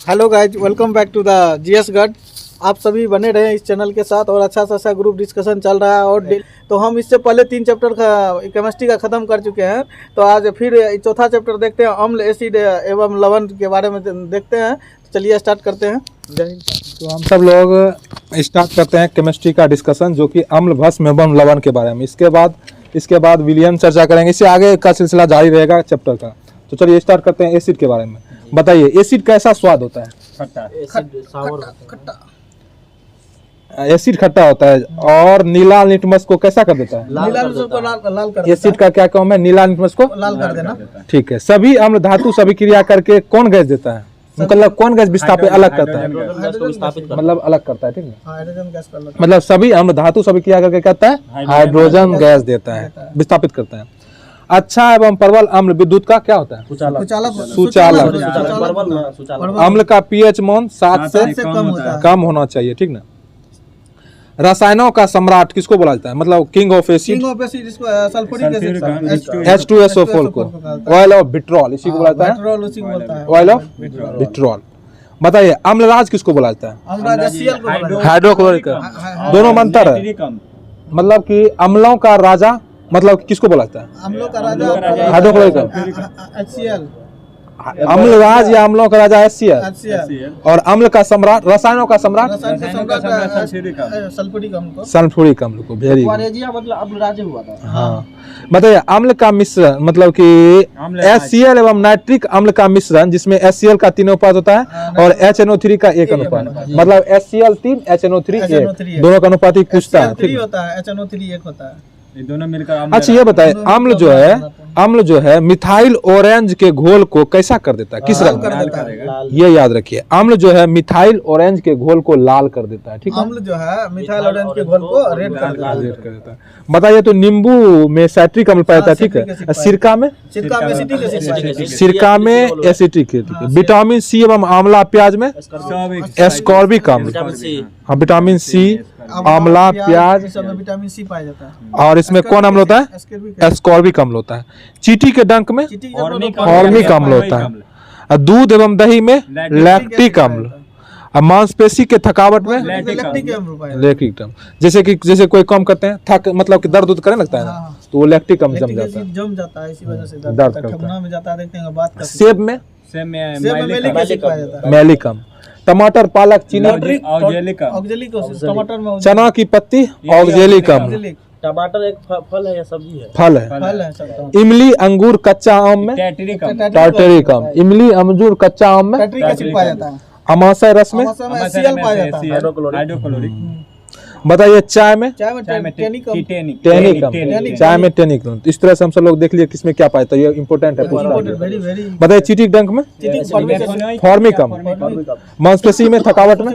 Hello guys, welcome back to the GS Garh. आप सभी बने रहे इस चैनल के साथ और अच्छा सा अच्छा ग्रुप डिस्कशन चल रहा है। और तो हम इससे पहले 3 चैप्टर का केमिस्ट्री का ख़त्म कर चुके हैं। तो आज फिर चौथा चैप्टर देखते हैं, अम्ल, एसिड एवं लवण के बारे में देखते हैं। तो चलिए स्टार्ट करते हैं। तो हम सब लोग स्टार्ट करते हैं केमिस्ट्री का डिस्कशन, जो कि अम्ल, भस्म एवं लवण के बारे में। इसके बाद विलियन चर्चा करेंगे। इससे आगे का सिलसिला जारी रहेगा चैप्टर का। तो चलिए स्टार्ट करते हैं एसिड के बारे में। बताइए, एसिड कैसा स्वाद होता है? एसिड खट्टा होता है। और नीला लिटमस को कैसा कर देता है? नीला लिटमस को लाल कर देता है। एसिड का क्या काम है? नीला लिटमस को लाल कर देना। ठीक है। सभी अम्ल धातु सभी क्रिया करके कौन गैस देता है? मतलब कौन गैस विस्थापित अलग करता है? मतलब अलग करता है। ठीक है, हाइड्रोजन गैस का मतलब सभी अम्ल धातु सभी क्रिया करके कहता है हाइड्रोजन गैस देता है, विस्थापित करता है। अच्छा एवं प्रबल अम्ल विद्युत का क्या होता है? सुचालक। अम्ल का पीएच मान 7 से कम होना चाहिए। ठीक ना। रसायनों का सम्राट किसको बोला जाता है? मतलब king of acid sulphuric acid, H2SO4 को। ऑयल ऑफ विट्रॉल इसी को बोला जाता है, ऑयल ऑफ विट्रॉल। बताइए, अम्लराज किसको बोला जाता है? हाइड्रोक्लोरिक। दोनों में अंतर है। मतलब कि अम्लों का राजा मतलब किसको बोला जाता है? अम्लों का राजा हाइड्रोक्लोरिक। HCl। अम्लराज या अम्लों का राजा HCl। और अम्ल का सम्राट, रसायनों का सम्राट सल्फ्यूरिक अम्ल को। वेरी मतलब अम्लराज हुआ था। हाँ। बताइए, अम्ल का मिश्रण मतलब कि HCl एवं नाइट्रिक अम्ल का मिश्रण, जिसमें HCl का 3 अनुपात होता है और HNO3 का 1 अनुपात। मतलब HCl 3, HNO3 1, दोनों का अनुपात ही पूछता है। ठीक होता है, HNO3 1 होता है। ये दोनों मिलकर अच्छा, ये बताए, अम्ल जो है मिथाइल ऑरेंज के घोल को कैसा कर देता है? किस रंग का? ये याद रखिए, अम्ल जो है मिथाइल ऑरेंज के घोल को लाल कर देता है। ठीक है, अम्ल जो है मिथाइल ऑरेंज के घोल को रेड कर देता है। बताइए, तो नींबू में साइट्रिक अम्ल पाया जाता है। ठीक है। सिरका में एसिटिक है। विटामिन सी एवं आंवला प्याज में एस्कॉर्बिक अम्ल। हाँ, विटामिन सी, आंवला, प्याज, विटामिन सी पाया जाता है। और इसमें कौन अम्ल होता है? एस्कॉर्बिक अम्ल होता है। चींटी के डंक में फॉर्मिक अम्ल होता है। दूध एवं दही में लैक्टिक अम्ल। और मांसपेशी के थकावट में लैक्टिक अम्ल। जैसे कोई काम करते हैं, थक मतलब कि दर्द करे लगता है ना, तो वो लैक्टिक अम्ल जम जाता है। इसी वजह से दर्द करता है। देखते हैं बात करते हैं। सेब में मैलिक अम्ल। टमाटर, पालक, चीनी, चना की पत्ती ऑक्जेलिक अम्ल। टमाटर एक फल है या सब्जी है? फल है। इमली, अंगूर, कच्चा आम में टार्टरिक अम्ल। इमली, अंगूर, कच्चा आम में टार्टरिक एसिड पाया जाता है। अमाशय रस में HCl पाया जाता है, हाइड्रोक्लोरिक। बताइए, चाय में टेनिक अम्ल। चाय में टेनिक अम्ल। इस तरह से हम सब लोग देख लिए किसमें क्या पाया था। ये इंपॉर्टेंट है, बताइए। चीटी डंक में फॉर्मिक अम्ल। मांसपेशी में थकावट में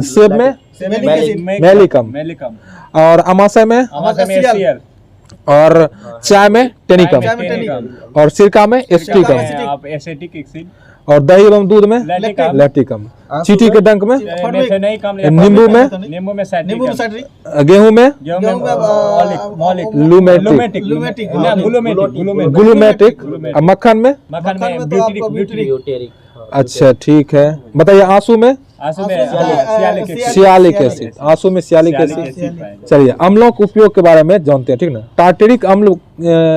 सेब में मैलिक अम्ल। और अमाशय में HCl। और चाय में टेनिक अम्ल। और सिरका में एसिटिक अम्ल। और दही एवं दूध में लैक्टिक अम्ल। चीटी के डंक में नींबू में गेहूं में ग्लूमेटिक। और मक्खन में अच्छा, ठीक है। बताइए, आंसू में सियालिक एसिड। आंसू में सियालिक एसिड। चलिए, अम्लों के उपयोग के बारे में जानते हैं। ठीक ना। टार्टरिक अम्ल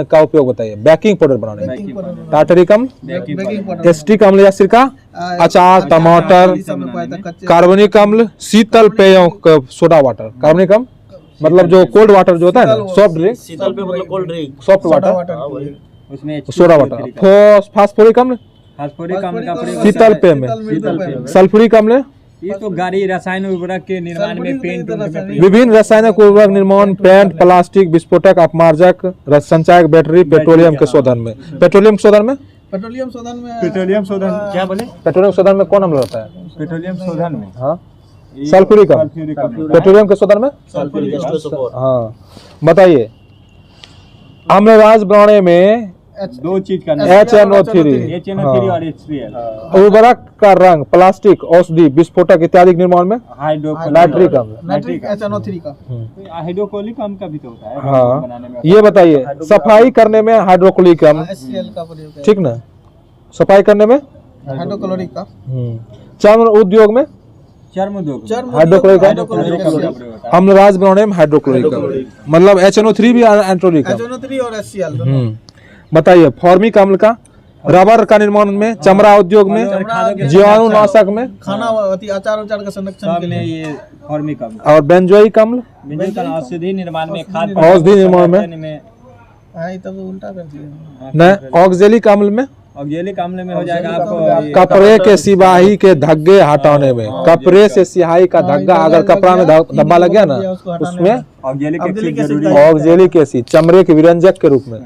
का उपयोग बताइए, बेकिंग पाउडर बनाने में। टार्टरिक अम्ल, एसिटिक अम्ल या सिरका, अचार, टमाटर। कार्बनिक अम्ल, शीतल पेयों का सोडा वाटर। कार्बनिक अम्ल मतलब जो कोल्ड वाटर जो होता है ना, सॉफ्ट ड्रिंक, शीतल पे मतलब कोल्ड ड्रिंक, सॉफ्ट वाटर, उसमें सोडा वाटर। फास्फोरिक अम्ल, शीतल पेय में। सल्फ्यूरिक अम्ल, ये तो गाड़ी रसायन उर्वरक के निर्माण में पेंट विभिन्न रासायनिक उर्वरक निर्माण, पेंट, प्लास्टिक, विस्फोटक, अपमार्जक, संचायक, बैटरी, पेट्रोलियम के शोधन में। पेट्रोलियम शोधन में क्या बोले? पेट्रोलियम शोधन में कौन अम्ल होता है? पेट्रोलियम शोधन में हाँ, सल्फ्यूरिक अम्ल। पेट्रोलियम के शोधन में हाँ। बताइए, अम्लराज बनाने में दो चीज का HNO3 और HCl। उर्वरक का रंग, प्लास्टिक, औषधि, विस्फोटक इत्यादि निर्माण में नाइट्रिक अम्ल। HNO3 का हाइड्रोक्लोरिक अम्ल का भी तो होता है। हाँ, ये बताइए, सफाई करने में हाइड्रोक्लोरिक अम्ल। HCl का प्रयोग। ठीक ना। सफाई करने में हाइड्रोक्लोरिक का चर्म उद्योग में चर्म उद्योग हाइड्रोक्लोरिक हाइड्रोक्लोरिक अम्लराज बनाने में हाइड्रोक्लोरिक मतलब HNO3 भी एंट्रोलिक का। HNO3 और HCl दोनों। बताइए फॉर्मिक अम्ल का रबर का निर्माण में, चमड़ा उद्योग में, जीवाणुनाशक में, खाना अचार उचार का संरक्षण के लिए ये फॉर्मिक अम्ल और बेंजोइक अम्ल औषधि निर्माण में, खाद औषधि निर्माण में, तब उल्टा कर दिया। नहीं ऑक्जेलिक अम्ल में, ऑक्जेलिक अम्ल में हो जाएगा आपको कपड़े के सियाही के धब्बे हटाने में। कपड़े से सियाही का धब्बा अगर कपड़ा में धब्बा लग गया ना उसमें ऑक्जेलिक एसिड जरूरी है ऑक्जेलिक एसिड चमड़े के विरंजक के रूप में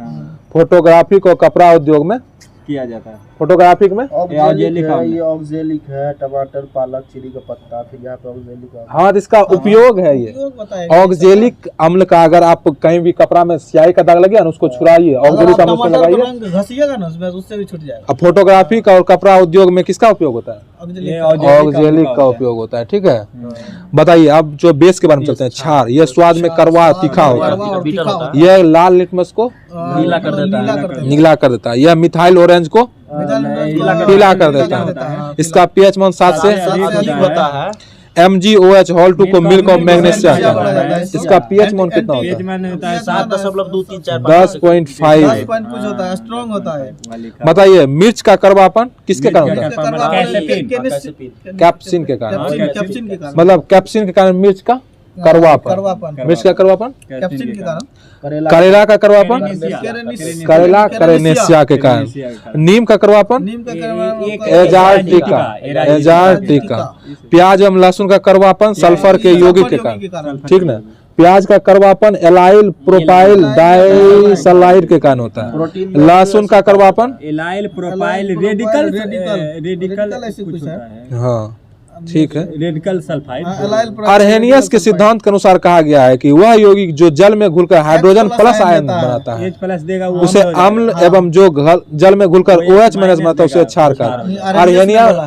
फोटोग्राफिक और कपड़ा उद्योग में किया जाता है। फोटोग्राफिक में ऑक्जेलिक ये ऑक्जेलिक है, टमाटर, पालक, चिली का पत्ता, फिर यहाँ पे ऑक्जेलिक है। हाँ, इसका उपयोग है ये उपयोग बताएगा। ऑक्जेलिक अम्ल का। अगर आप कहीं भी कपड़ा में स्याही का दाग लगे ना उसको छुड़ाइए, ऑक्जेलिक अम्ल उसमें लगाइए, घसीएगा ना उसमें, उससे भी छूट जाएगा। अब फोटोग्राफिक और कपड़ा उद्योग में किसका उपयोग होता है? ऑक्जेलिक का उपयोग होता है। ठीक है, बताइए अब जो बेस के बारे में चलते हैं। क्षार, यह स्वाद में कड़वा तीखा होता है। यह लाल लिटमस को नीला कर देता है। यह मिथाइल ऑरेंज को पीला कर देता है। इसका pH मान 7 से होता है। MgOH होल 2 को मिल्क और मैग्नीशियम है। इसका pH मान कितना होता है? 10.5 कुछ होता है, स्ट्रॉन्ग होता है। बताइए मिर्च का कड़वापन किसके कारण होता है? कैप्सिन के कारण। कैप्सिन के कारण, मतलब कैप्सिन के कारण मिर्च का कड़वापन। मिर्च का कड़वापन कैप्सिन के कारण, करेला का कड़वापन करेला करेनेशिया के कारण। नीम का कड़वापन नीम का कारण, एजार टीका। प्याज एवं लहसुन का कड़वापन सल्फर के यौगिक के कारण। ठीक ना, प्याज का कड़वापन एलाइल प्रोपाइल डाइसल्फाइड के कारण होता है। लहसुन का कड़वापन एलाइल प्रोपाइल रेडिकल ऐसे कुछ है। हाँ ठीक है। Radical sulphide. अर्हेनियस के सिद्धांत के अनुसार कहा गया है कि वह यौगिक जो जल में घुलकर हाइड्रोजन प्लस आयन बनाता है प्लस देगा उसे अम्ल एवं जो जल में घुलकर OH माइनस बनाता है उसे क्षार कहते हैं।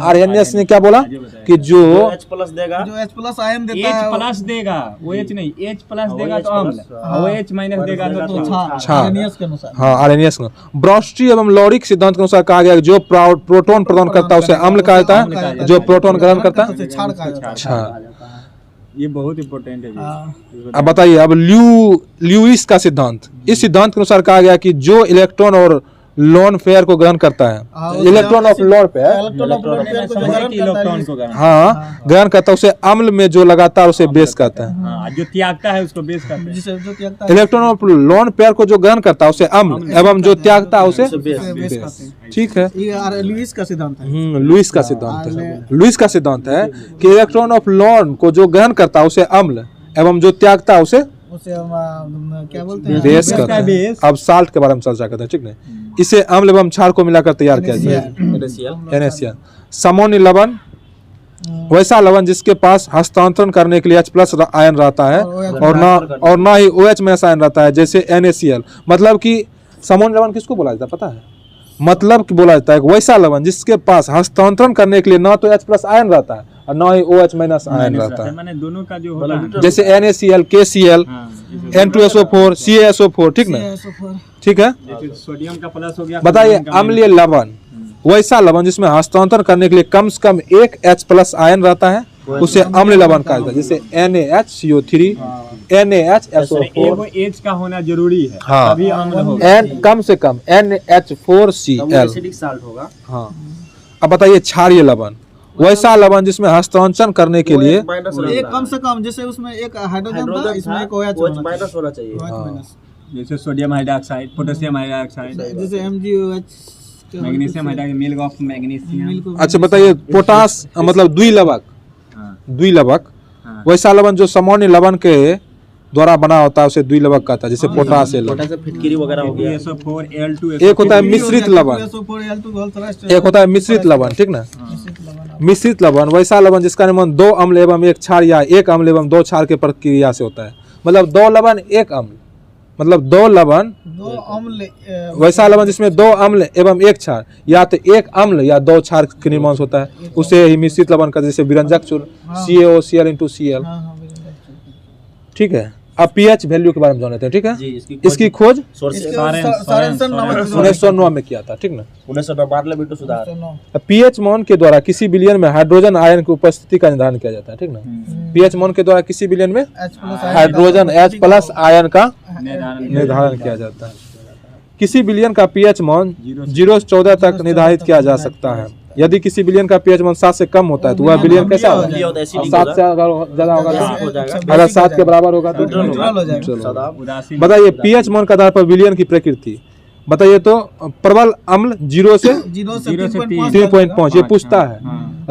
अर्हेनियस ने क्या बोला कि जो H प्लस देगा, जो H प्लस आयन देता है, H प्लस देगा, OH नहीं, H प्लस देगा तो अम्ल, OH माइनस देगा तो क्षार। अर्हेनियस के अनुसार। हाँ अर्हेनियस का ब्रॉस्ट्री एवं लॉरिक सिद्धांत के अनुसार कहा गया जो प्रोटॉन प्रदान करता है उसे अम्ल कहता है, जो प्रोटॉन ग्रहण करता है क्षार कहा जाता है। क्षार। ये बहुत इंपॉर्टेंट है। अब बताइए अब ल्यूइस का सिद्धांत। इस सिद्धांत के अनुसार कहा गया कि जो इलेक्ट्रॉन और लोन पेयर को ग्रहण करता है, इलेक्ट्रॉन ऑफ लोन पेयर हाँ ग्रहण करता है उसे अम्ल में जो लगाता है उसे बेस कहता है। जो त्यागता है उसको बेस कहते हैं। इलेक्ट्रॉन ऑफ लोन पेयर को जो ग्रहण करता है उसे अम्ल एवं जो त्यागता है उसे बेस। ठीक है, ये लुईस का सिद्धांत है। लुईस का सिद्धांत है। लुईस का सिद्धांत है कि इलेक्ट्रॉन ऑफ लोन को जो ग्रहण करता है उसे अम्ल एवं जो त्यागता है उसे क्या बोलते हैं, बेस कहते हैं। अब साल्ट के बारे में चर्चा करते हैं। ठीक नहीं, इसे अम्ल एवं क्षार को मिलाकर तैयार किया जाए। NaCl सामान्य लवण वैसा लवण जिसके पास हस्तांतरण करने के लिए H प्लस आयन रहता है और ना ही OH माइनस आयन रहता है, जैसे NaCl। मतलब कि सामान्य लवण किसको बोला जाता है पता है? मतलब कि बोला जाता है वैसा लवण जिसके पास हस्तांतरण करने के लिए ना तो H प्लस आयन रहता है और ना ही OH माइनस आयन रहता है। मैंने दोनों का जो होता है जैसे NaCl, KCl, N2SO4, CaSO4। ठीक ना, ठीक है। सोडियम का प्लस हो गया। बताइए अम्लीय लवण वैसा लवण जिसमें हस्तांतरण करने के लिए कम से कम एक H प्लस आयन रहता है उसे अम्लीय लवण कहा जाता है, जैसे NaHCO3, NaHSO4। H का होना जरूरी है हाँ, तभी अम्ल होगा। N कम से कम NH4Cl। एसिडिक साल्ट होगा। हाँ, अब बताइए क्षारीय लवण वैसा लवण जिसमें हस्तांतरण करने के लिए एक कम से कम, जैसे उसमें एक हाइड्रोजन था, इसमें एक OH माइनस होना चाहिए। जैसे सोडियम हाइड्रोक्साइड, पोटेशियम हाइड्रोक्साइड, जैसे MgOH, magnesium hydroxide, milk of magnesium. अच्छा बताइए पोटास मतलब द्विलवक वैसा लवण जो सामान्य लवण के द्वारा बना होता है उसे द्विलवक कहता है, जैसे पोटास फिटकिरी वगैरह हो गया। एक होता है मिश्रित लवण, एक होता है मिश्रित लवण। ठीक ना, मिश्रित लवण वैसा लवण जिसका निर्माण दो अम्ल एवं एक क्षार या एक अम्ल एवं दो क्षार के प्रक्रिया से होता है। मतलब दो लवण एक अम्ल, मतलब दो लवण दो अम्ल, वैसा लवण जिसमें दो अम्ल एवं एक क्षार या तो एक अम्ल या दो क्षार के निर्माण होता है उसे ही मिश्रित लवण का, जैसे विरंजक चूर्ण CaOCl into Cl। ठीक है, अब पीएच वैल्यू के बारे में जान लेते हैं, ठीक है। जी, इसकी खोज सारेंसन नामक 1909 में किया था, ठीक ना। 1992 में सुधार। पीएच मान के द्वारा किसी विलयन में हाइड्रोजन आयन की उपस्थिति का निर्धारण किया जाता है, ठीक ना। पीएच मान के द्वारा किसी विलयन में हाइड्रोजन H+ आयन का निर्धारण किया जाता है। किसी विलयन का पीएच मान 0 से 14 तक निर्धारित किया जा सकता है। यदि किसी विलयन का पीएच मान 7 से कम होता है तो वह विलयन कैसा होगा? 7 से अगर ज्यादा होगा तो, अगर 7 के बराबर होगा तो चलो बताइए पीएच मान के आधार पर विलयन की प्रकृति बताइए। तो प्रबल अम्ल 0 से 3.5 ये पूछता है।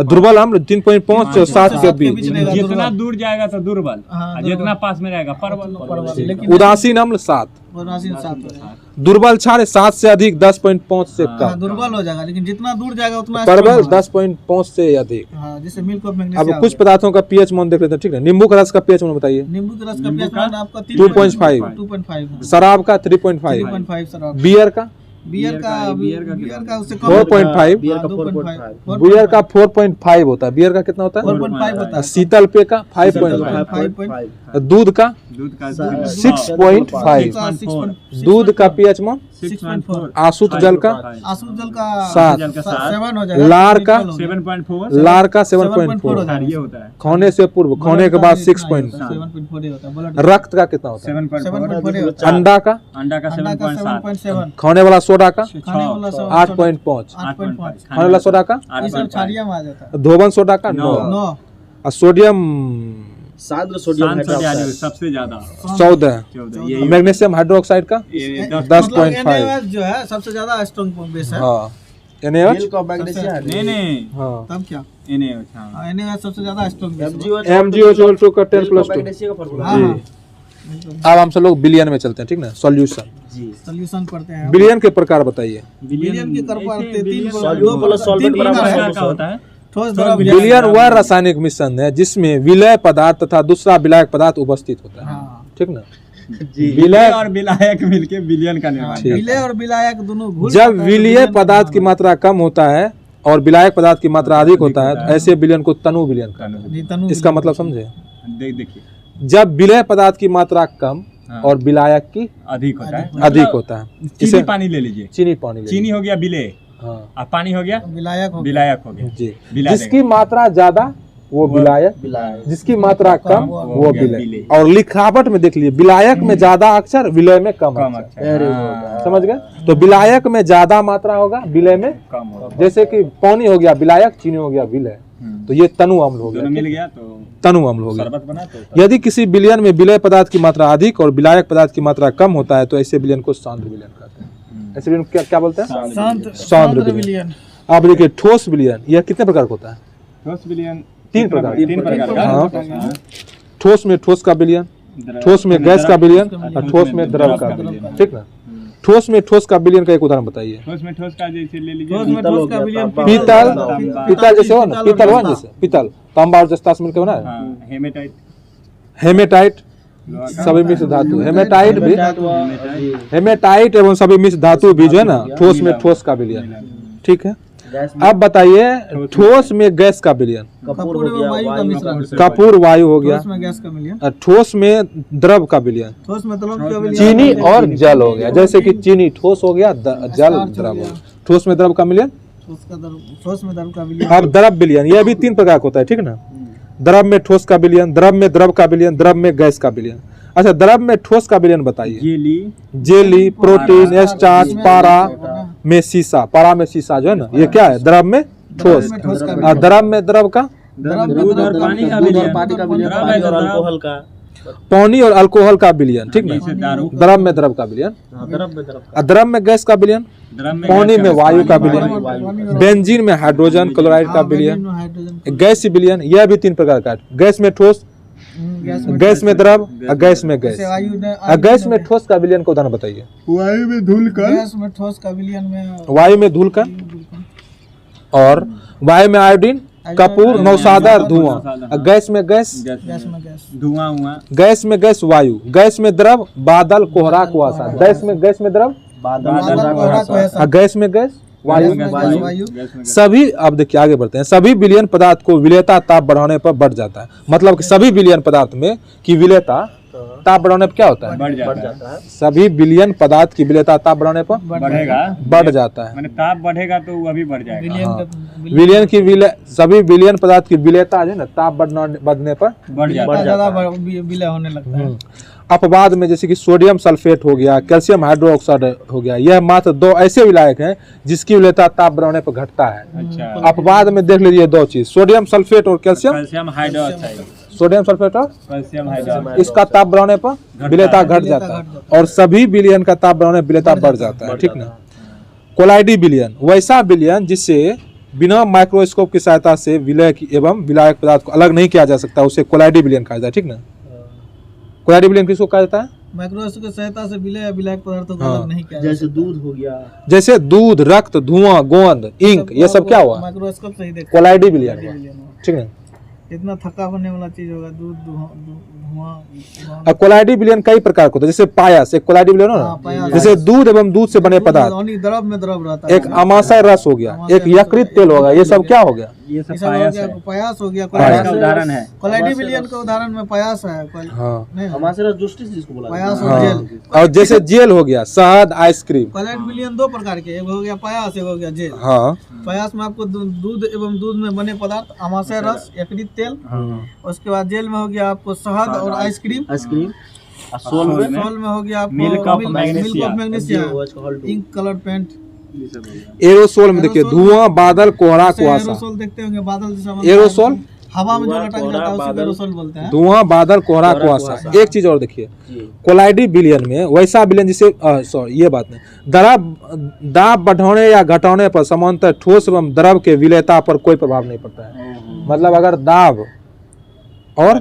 दुर्बल अम्ल 3.5 से 7 के बीच। जितना दूर जाएगा तो दुर्बल, जितना पास में रहेगा प्रबल। उदासीन अम्ल 7, दुर्बल क्षार 7 से अधिक 10.5 से कम। दुर्बल हो जाएगा, लेकिन जितना दूर जाएगा उतना प्रबल 10.5 से अधिक। जैसे मिल्क ऑफ मैग्नीशियम। अब कुछ पदार्थों का पीएच मान देख लेते हैं, ठीक है। नींबू का रस का पीएच मान बताइए। नींबू के रस का पीएच मान आपका 2.5, शराब का 3.5, 3.5 शराब। बियर का बियर का उससे कम 4.5, बियर का 4.5, बियर का 4.5 होता है। बियर का कितना होता है? 4.5 होता है। शीतल पेय का 5.5, 5.5, दूध का दूध का 6.5, दूध का पीएच मान 6.4, आसुत जल का आसुत जल का 7, 7 हो जाएगा। लार का 7.4, लार का 7.4, ये होता है। खाने से पूर्व, खाने के बाद 6.5, 7.4 होता है। ब्लड रक्त का कितना होता है? 7.4, अंडा का अंडा का 7.7, 7.7, खाने वाला सोडा का खाने वाला 8.5, 8.5, खाने वाला सोडा का ये सब छाड़िया में आ जाता है। धोबन सोडा का 9, 9, और सोडियम सान्द्र सोडियम हाइड्रोक्साइड सबसे ज्यादा 14, 14, ये मैग्नीशियम हाइड्रोक्साइड का ये 10.5। NaOH जो है सबसे ज्यादा स्ट्रॉन्ग बेस है। हाँ NaOH, मिल्क ऑफ मैग्नीशियम नहीं हाँ तब क्या हाँ NaOH सबसे ज्यादा स्ट्रॉन्ग बेस है। MgO का 10+2। मैग्नीशियम का फॉर्मूला। जी अब हम सब लोग बिलियन में चलते हैं, ठीक ना। सॉल्यूशन, जी, सॉल्यूशन पढ़ते हैं। बिलियन के प्रकार बताइए। बिलियन के कर पाते तीन सॉल्यूट प्लस सॉल्वेंट बराबर है का होता है। ठोस द्रव विलयन वह रासायनिक मिश्रण है जिसमें विलय पदार्थ तथा दूसरा विलायक पदार्थ उपस्थित होता है, हाँ। ठीक ना। विलय और विलायक मिलके विलयन का निर्माण ठीक। विलय और विलायक दोनों घुल जब जाता है तो विलय विलयन पदार्थ की मात्रा कम होता है और विलायक पदार्थ की मात्रा अधिक होता है तो ऐसे विलयन को तनु विलयन कहते हैं। जी, तनु इसका विलयन। मतलब समझे। देखिए जब विलय पदार्थ की मात्रा कम और विलायक की अधिक होता है। अधिक होता है। चीनी पानी ले लीजिए, चीनी पानी ले चीनी हो गया विलय, हाँ और पानी हो गया विलायक हो विलायक हो गया। जी। विला जिसकी मात्रा ज्यादा वो विलायक, जिसकी मात्रा कम वो विलय। और लिखावट में देख लीजिए, विलायक में ज्यादा अक्षर, विलय में कम कम अक्षर। अच्छा समझ गए। तो विलायक में ज्यादा मात्रा होगा, विलय में कम होगा। जैसे कि पानी हो गया विलायक, चीनी हो गया विलय, तो ये तनु अम्ल हो दोनों गया, मिल गया तो तनु अम्ल हो गया। शरबत बना तो यदि किसी विलयन में विलय पदार्थ की मात्रा अधिक और विलायक पदार्थ की मात्रा कम होता है तो ऐसे विलयन को सांद्र विलयन कहते हैं। ऐसे विलयन क्या क्या बोलते हैं? सांद्र विलयन। अब देखिए ठोस विलयन, यह कितने प्रकार का होता है? ठोस विलयन 3 प्रकार। 3 प्रकार का। हाँ। ठोस में ठोस का विलयन, ठोस में गैस का विलयन और ठोस में द्रव का विलयन, ठीक ना। ठोस में ठोस का विलयन का एक उदाहरण बताइए। ठोस में ठोस का जैसे ले लीजिए ठोस में ठोस का विलयन पीतल जैसे हो ना, पीतल हुआ ना, जैसे पीतल तांबा और जस्ता से मिलकर बना है। हाँ, हेमेटाइट, हेमेटाइट सभी मिश्र धातु, हेमेटाइट भी, हेमेटाइट एवं सभी मिश्र धातु भी जो है ना ठोस में ठोस का विलयन, ठीक है। अब बताइए ठोस में गैस का विलयन। कपूर एवं वायु का मिश्रण। कपूर वायु हो गया। ठोस में गैस का विलयन। और ठोस में द्रव का विलयन। ठोस में द्रव का विलयन। चीनी और जल हो गया, जैसे कि चीनी ठोस हो गया, जल द्रव हो गया। ठोस में द्रव का विलयन। ठोस में द्रव का विलयन। अब द्रव विलयन, यह भी 3 प्रकार का होता है, ठीक ना। द्रव में ठोस का विलयन, द्रव में द्रव का विलयन, द्रव में गैस का विलयन। अच्छा, द्रव में ठोस का विलयन बताइए। जेली, प्रोटीन, स्टार्च, पारा में सीसा। पारा में सीसा जो है ना, ये क्या है? द्रव में ठोस। और द्रव में द्रव का दूध और पानी का विलयन, अल्कोहल का, पानी और अल्कोहल का विलयन, ठीक ना। दारू, द्रव में द्रव का विलयन। और द्रव में गैस का विलयन, पानी में वायु का विलयन, बेंजीन में हाइड्रोजन क्लोराइड का विलयन, गैस विलयन। यह भी 3 प्रकार का है। गैस में ठोस, गैस में द्रव और गैस में गैस। गैस में ठोस का विलयन का उदाहरण बताइए। वायु में धूलकण, गैस में ठोस का विलयन में वायु में धूलकण और वायु में आयोडीन, कपूर, नौसादा, धुआं। गैस में गैस, धुआं हुआ। गैस में गैस वायु, गैस में द्रव, बादल, कोहरा, कुआसा। गैस में द्रव, और गैस में गैस वायु। सभी, अब देखिए आगे बढ़ते हैं। सभी विलयन पदार्थ को विलयता ताप बढ़ाने पर बढ़ जाता है। मतलब कि सभी विलयन पदार्थ में की विलयता ताप बढ़ाने पर क्या होता है? बढ़ जाता है, सभी विलयन पदार्थ की विलेयता ताप बढ़ाने पर बढ़ेगा, बढ़ जाता है। मैंने ताप बढ़ेगा तो वो अभी बढ़ जाएगा, विलयन की सभी विलयन पदार्थ की विलेयता है ना ताप बढ़ने पर बढ़ जाता है। ज्यादा विलय होने लगता है। अपवाद में जैसे कि सोडियम सल्फेट हो गया, कैल्शियम हाइड्रोक्साइड हो गया, यह मात्र दो ऐसे विलायक हैं जिसकी विलेयता ताप बढ़ाने पर घटता है। अच्छा, अपवाद में देख लीजिए दो चीज, सोडियम सल्फेट और calcium, calcium hydroxide, sodium sulphate और कैल्शियम हाइड्रोक्साइड, इसका ताप बढ़ाने पर विलेयता घट जाता है और सभी विलयन का ताप बढ़ाने पर विलेयता बढ़ जाता है। ठीक ना। कोलाइडी विलयन वैसा विलयन जिससे बिना माइक्रोस्कोप की सहायता से विलय एवं विलायक पदार्थ को अलग नहीं किया जा सकता, उसे कोलाइडी विलयन कहा जाता है। ठीक ना। कोलाइडी विलयन किसको कहा जाता है? माइक्रोस्कोप की सहायता से विलय या विलायक पदार्थों को अलग नहीं किया जा जैसे दूध हो गया, जैसे दूध, रक्त, धुआं, गोंद, इंक, ये सब क्या हुआ? माइक्रोस्कोप से ही देखा। कोलाइडी विलयन हुआ। ठीक है। इतना थका होने वाला चीज होगा, दूध, धुआं। अब कोलाइडी विलयन कई प्रकार का होता है, जैसे पायस एक कोलाइडी विलयन हो ना, पायस। जैसे दूध एवं दूध से बने पदार्थ, द्रव में द्रव रहता है। एक अमाशय रस हो गया, एक यकृत तेल होगा, ये सब क्या हो गया? ये सब ये सब हो पायस गया, है, पायस हो गया। पायस का उदाहरण है। कोलाइडी विलयन का उदाहरण में पायस है। हाँ। नहीं, हमारे जूस्टिस जिसको बोला पायस जाता है। और हाँ। जेल। और जैसे जेल हो गया, शहद, आइसक्रीम। कोलाइड विलयन दो प्रकार के, एक हो गया पायस, एक हो गया जेल। हाँ पायस में आपको दूध एवं दूध में बने पदार्थ, अमाशय रस, यकृत तेल। उसके बाद जेल में हो गया आपको शहद और आइसक्रीम। आइसक्रीम और सोल में सोल में हो गया आपको milk of magnesia, ink colour paint. Aerosol में देखिए धुआं, बादल, कोहरा, कुहासा। एरोसोल देखते होंगे, बादल जैसा बनता है। एरोसोल हवा में जो लटक जाता है उसी को एरोसोल बोलते हैं। धुआं, बादल, कोहरा, कुहासा। एक चीज और देखिए, कोलाइडी विलयन में वैसा विलयन जिसे सॉरी ये बात नहीं, दाब बढ़ाने या घटाने पर समांतर ठोस एवं द्रव के विलेयता पर कोई प्रभाव नहीं पड़ता है। मतलब अगर दाब और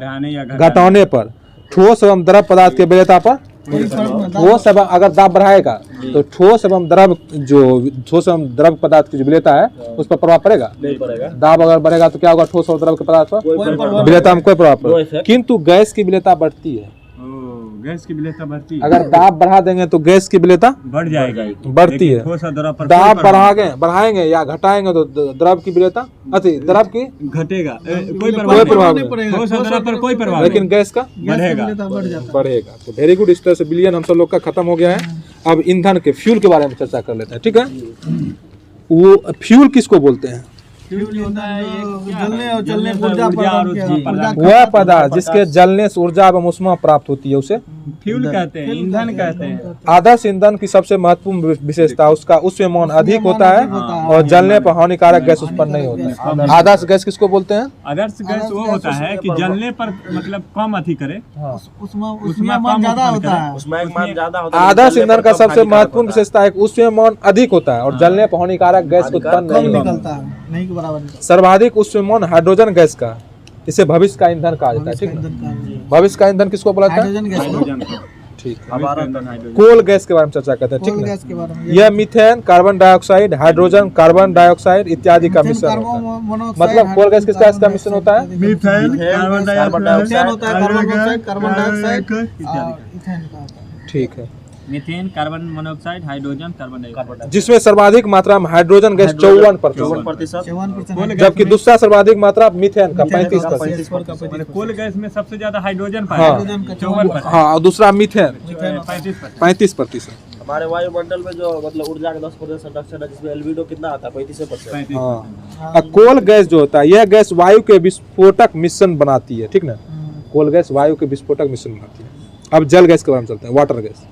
घटाने पर ठोस एवं द्रव पदार्थ के विलेयता पर, ठोस एवं अगर दाब बढ़ाएगा तो ठोस एवं द्रव ठोस एवं द्रव पदार्थ की जो विलेयता है उस पर प्रभाव पड़ेगा? नहीं पड़ेगा। दाब अगर बढ़ेगा तो क्या होगा? ठोस और द्रव के पदार्थ पर विलेयता में कोई प्रभाव पड़ेगा, किंतु गैस की विलेयता बढ़ती है। गैस की विलेयता बढ़ती है। अगर दाब बढ़ा देंगे तो गैस की विलेयता बढ़ जाएगी, बढ़ती है। ठोस और द्रव पर दाब बढ़ाएंगे या घटाएंगे तो द्रव की विलेयता द्रव की घटेगा, कोई कोई प्रभाव नहीं नहीं, पड़ेगा। ठोस और द्रव पर कोई प्रभाव नहीं, लेकिन गैस का बढ़ेगा। बढ़ जाता है। बढ़ेगा। तो वेरी गुड। इस तरह से विलयन हम सब लोग का खत्म हो गया है। अब ईंधन के फ्यूल के बारे में चर्चा कर लेते हैं। ठीक है। वो फ्यूल किसको बोलते हैं? जलने और चलने ऊर्जा वह पदार्थ जिसके जलने से ऊर्जा एवं ऊष्मा प्राप्त होती है उसे फ्यूल कहते हैं, ईंधन कहते हैं। आदर्श ईंधन की सबसे महत्वपूर्ण विशेषता उसका उष्मीयमान अधिक होता है और जलने पर हानिकारक गैस उत्पन्न नहीं होता है। आदर्श गैस किसको बोलते हैं? आदर्श गैस वो होता है कि जलने पर मतलब कम अति करे, उसमें मान ज्यादा होता है। उसमें एक मान ज्यादा होता है। आदर्श ईंधन का सबसे महत्वपूर्ण विशेषता है उष्मीयमान अधिक होता है और जलने पर हानिकारक गैस उत्पन्न कम नहीं होता। निकलता है, नहीं के बराबर निकलता सर्वाधिक उष्मीयमान हाइड्रोजन गैस का, इसे भविष्य का ईंधन कहा जाता है। ठीक है। भविष्य का ईंधन किसको बोला जाता है? Hydrogen gas. हाइड्रोजन को। ठीक है। हाइड्रोजन। कोल गैस के बारे में चर्चा करते हैं। ठीक कोल है। गैस के बारे में यह methane, carbon dioxide, hydrogen, carbon dioxide इत्यादि का मिश्रण होता है। मतलब कोल गैस किसका इसका मिश्रण होता है? मीथेन, कार्बन मीथेन होता है, कार्बन मोनोऑक्साइड, कार्बन डाइऑक्साइड और ईथेन का होता है। ठीक है। Methane, carbon monoxide, hydrogen, carbon dioxide. जिसमें सर्वाधिक मात्रा में हाइड्रोजन गैस 54%, 7% जबकि दूसरा सर्वाधिक मात्रा मीथेन का 35%। मतलब कोल गैस में सबसे ज्यादा हाइड्रोजन हाँ। पाया जाता है, 54%। हाँ, और दूसरा मीथेन 35%। 35%। हमारे वायुमंडल में जो मतलब ऊर्जा का 10% संरक्षण है, जिसमें एल्बिडो कितना आता है? 35%। हाँ। कोल गैस जो होता है यह गैस वायु के विस्फोटक मिश्रण बनाती है। ठीक ना। कोल गैस वायु के विस्फोटक मिश्रण बनाती है। अब जल गैस के बारे में चलते हैं। वाटर गैस,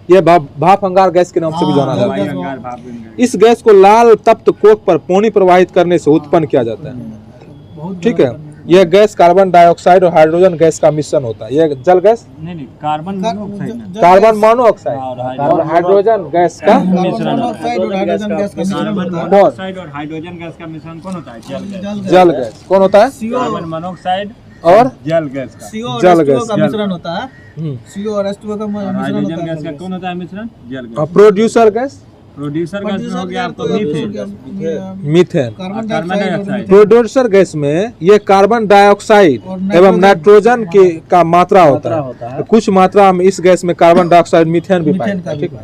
यह भाप अंगार गैस के नाम से भी जाना जाता है। अंगार, भाप अंगार। इस गैस को लाल तप्त कोक पर पानी प्रवाहित करने से उत्पन्न किया जाता है। ठीक है। यह गैस कार्बन डाइऑक्साइड और हाइड्रोजन गैस का मिश्रण होता है। यह जल गैस नहीं, कार्बन मोनोऑक्साइड, कार्बन मोनोऑक्साइड और और हाइड्रोजन गैस का मिश्रण ऑक्साइड और हाइड्रोजन गैस का मिश्रण कार्बन होता है। मोनोऑक्साइड और हाइड्रोजन गैस का मिश्रण कौन होता है? जल गैस। जल गैस कौन होता है? कार्बन मोनोऑक्साइड और जल गैस का। CO और जल H2O गैस। का मिश्रण होता है। हम्म। CO और H2O का मिश्रण हाइड्रोजन होता गैस का है। कौन होता है मिश्रण? जल और gas. Producer gas producer gas में हो गया आपको methane, methane. Carbon carbon dioxide dioxide. Producer gas में ये कार्बन डाइऑक्साइड और एवं नाइट्रोजन के का मात्रा होता होता है। कुछ मात्रा में इस गैस में कार्बन डाइऑक्साइड मीथेन भी पाया जाता है। ठीक है।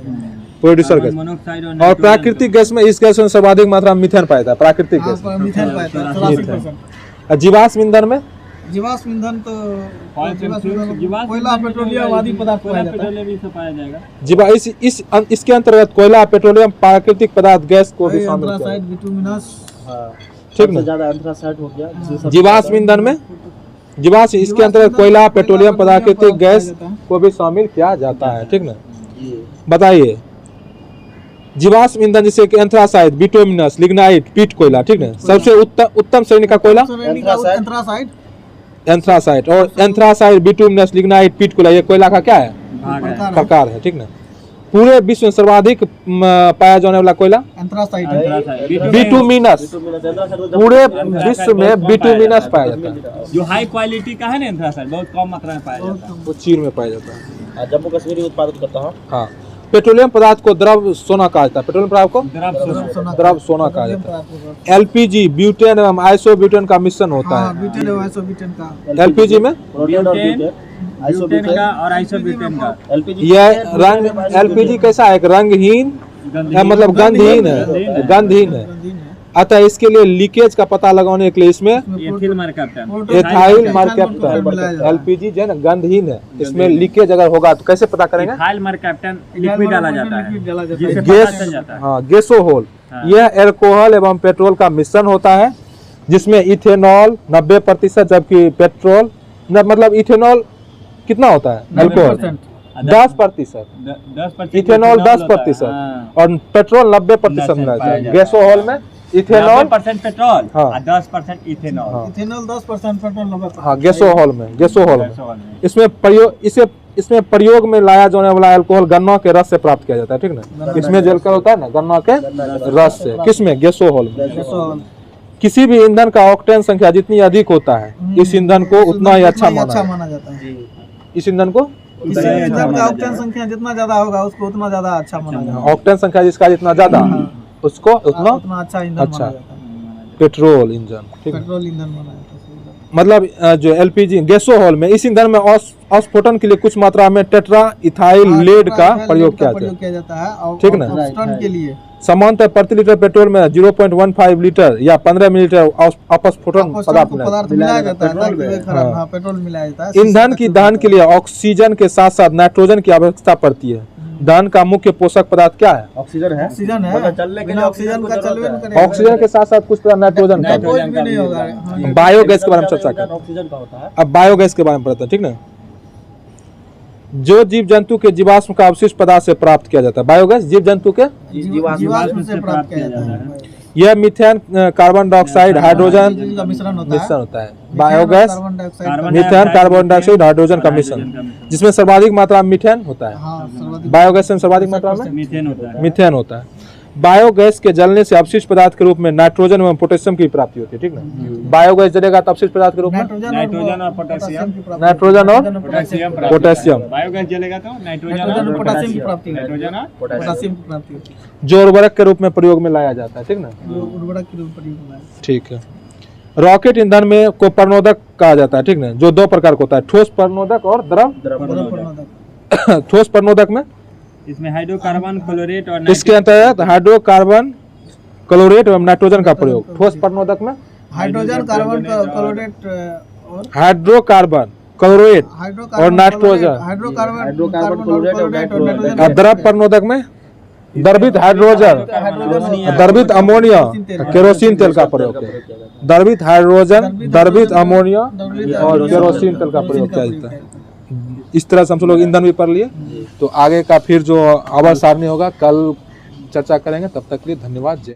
प्रोड्यूसर कार्बन गैस मोनोऑक्साइड और और नाइट्रोजन प्राकृतिक गैस में इस गैस में सर्वाधिक मात्रा में मीथेन पाया जाता है। प्राकृतिक गैस मीथेन पाया जाता है 83%। और जीवाश्म ईंधन में जीवाश्म ईंधन तो जीवाश्म कोयला पेट्रोलियम आदि पदार्थ पाया जाता है। पेट्रोलियम भी सब पाया जाएगा। इसके अंतर्गत कोयला, पेट्रोलियम, प्राकृतिक पदार्थ, गैस को भी शामिल किया एंथ्रासाइड, बिटुमिनस, हाँ, ठीक सबसे ना। ज्यादा एंथ्रासाइड हो गया जिसमें सबसे जीवाश्म ईंधन में जीवाश्म इसके अंतर्गत कोयला, पेट्रोलियम, प्राकृतिक गैस को भी शामिल किया जाता है, ठीक ना। ये बताइए जीवाश्म ईंधन जैसे कि एंथ्रासाइड, बिटुमिनस, लिग्नाइट, पीट कोयला, ठीक है। सबसे उत्तम श्रेणी का कोयला एंथ्रासाइड एंथ्रासाइड, और एंथ्रासाइड, बिटुमिनस, लिग्नाइट, पीट कोयला ये कोयला का क्या है, भाग है। प्रकार है, ठीक ना। पूरे विश्व में सर्वाधिक पाया जाने वाला कोयला एंथ्रासाइड बिटुमिनस, एंथ्रासाइड पूरे विश्व में बिटुमिनस पाया जाता है, जो हाई क्वालिटी का है ना एंथ्रासाइड, बहुत कम मात्रा में पाया जाता है। वो चीन में पाया जाता है। जम्मू कश्मीर उत्पादित करता हूँ। हाँ, पेट्रोलियम पदार्थ को द्रव सोना कहा जाता है, पेट्रोलियम पदार्थ को द्रव द्रव सोना कहा जाता है। एलपीजी, ब्यूटेन एवं आइसोब्यूटेन का मिश्रण होता हाँ, है। ब्यूटेन और आइसोब्यूटेन का एलपीजी में प्रोटेन और ब्यूटेन, ब्यूटेन, ब्यूटेन आइसोब्यूटेन, का और आइसोब्यूटेन का एलपीजी यह रंग एलपीजी कैसा है, एक रंगहीन मतलब गंधहीन है, गंधहीन है। अतः इसके लिए लीकेज का पता लगाने के लिए इसमें एथिल मरकप्टन एथाइल मरकैप्टन, एलपीजी जो है ना गंधहीन है, इसमें लीकेज अगर होगा तो कैसे पता करेंगे, एथिल मरकप्टन लिक्विड डाला जाता है जिससे पता गैस, चल जाता है। हाँ गैसोहोल, यह एल्कोहल एवं पेट्रोल का मिश्रण होता है जिसमें इथेनॉल 90%, जबकि पेट्रोल मतलब इथेनॉल कितना होता है, अल्कोहल 10%, 10% इथेनॉल 10% और पेट्रोल 90% मिलाता है। गैसोहोल में इथेनॉल 90% पेट्रोल हाँ। और 10% इथेनॉल। हाँ। Ethanol 10%, petrol 90%। हाँ गैसोहोल में इसमें प्रयोग में लाया जाने वाला अल्कोहल गन्ना के रस से प्राप्त किया जाता है, ठीक ना। इसमें जो अल्कोहल होता है ना गन्ना के रस से, किसमें, गैसोहोल में। गैसोहोल किसी भी ईंधन का ऑक्टेन संख्या जितनी अधिक होता है इस ईंधन को उतना ही अच्छा माना जाता है। इस ईंधन को किसी ईंधन का ऑक्टेन संख्या जितना ज्यादा होगा उसको उतना ज्यादा अच्छा माना जाता है। ऑक्टेन संख्या जिसका जितना ज्यादा उसको उतना उतना अच्छा ईंधन अच्छा। माना जाता है। पेट्रोल इंजन, ठीक है। पेट्रोल ईंधन माना जाता है। मतलब जो एलपीजी गैसोहोल में इस ईंधन में अस्फोटन के लिए कुछ मात्रा में टेट्रा इथाइल लेड का प्रयोग किया जाता है, और ठीक ना। अपस्टन के लिए सामान्यतः प्रति लीटर पेट्रोल में 0.15 लीटर या 15 मिलीलीटर अपस्फोटन पदार्थ पदार्थ मिलाया जाता है ताकि वे खराब, हाँ, पेट्रोल मिलाया जाता है। ईंधन की दहन के लिए ऑक्सीजन के साथ साथ नाइट्रोजन की आवश्यकता पड़ती है। दहन का मुख्य पोषक पदार्थ क्या है, ऑक्सीजन है। ऑक्सीजन है, मतलब चलने के लिए बिना ऑक्सीजन का चलवे नहीं करेगा। ऑक्सीजन के साथ साथ कुछ तरह नाइट्रोजन का। कोई भी नहीं होगा। हाँ, बायोगैस के बारे में चर्चा करें। ऑक्सीजन का होता है। अब बायोगैस के बारे में पढ़ते हैं, ठीक ना। जो जीव जंतु के जीवाश्म का अवशिष्ट पदार्थ से प्राप्त किया जाता है, बायोगैस जीव जंतु के जीवाश्म से प्राप्त किया जाता है। यह मीथेन, कार्बन डाइऑक्साइड, हाइड्रोजन का मिश्रण होता है। Biogas carbon dioxide, methane, carbon dioxide, hydrogen का मिश्रण, जिसमें सर्वाधिक मात्रा में मीथेन होता है। हाँ, सर्वाधिक बायोगैस में सर्वाधिक मात्रा में मीथेन होता है। मीथेन होता है। बायोगैस के जलने से अपशिष्ट पदार्थ के रूप में नाइट्रोजन एवं पोटेशियम की प्राप्ति होती है, ठीक ना। बायोगैस जलेगा तो अपशिष्ट पदार्थ के रूप में नाइट्रोजन और पोटेशियम की प्राप्ति नाइट्रोजन और पोटेशियम पोटेशियम। बायोगैस जलेगा तो नाइट्रोजन नाइट्रोजन और और पोटेशियम की प्राप्ति होती है। नाइट्रोजन और पोटेशियम की प्राप्ति होती है, जो उर्वरक के रूप में प्रयोग में लाया जाता है, ठीक ना। जो उर्वरक के रूप में प्रयोग होता है। ठीक है। रॉकेट ईंधन में को प्रणोदक कहा जाता है, ठीक ना, जो दो प्रकार का होता है, ठोस प्रणोदक और द्रव। प्रणोदक। ठोस प्रणोदक में इसमें हाइड्रोकार्बन, क्लोरेट और इसके अंतर्गत हाइड्रोकार्बन, क्लोरेट एवं नाइट्रोजन का प्रयोग। ठोस प्रणोदक में हाइड्रोजन, कार्बन, क्लोरेट और हाइड्रोकार्बन, क्लोरेट और नाइट्रोजन। हाइड्रोकार्बन, क्लोरेट और नाइट्रोजन। और द्रव प्रणोदक में द्रवित हाइड्रोजन, द्रवित अमोनिया, केरोसिन तेल का प्रयोग है। द्रवित हाइड्रोजन, द्रवित अमोनिया और केरोसिन तेल का प्रयोग किया जाता है। इस तरह से हम लोग ईंधन भी पढ़ लिए। तो आगे का फिर जो आवर्त सारणी होगा कल चर्चा करेंगे। तब तक के लिए धन्यवाद। जय।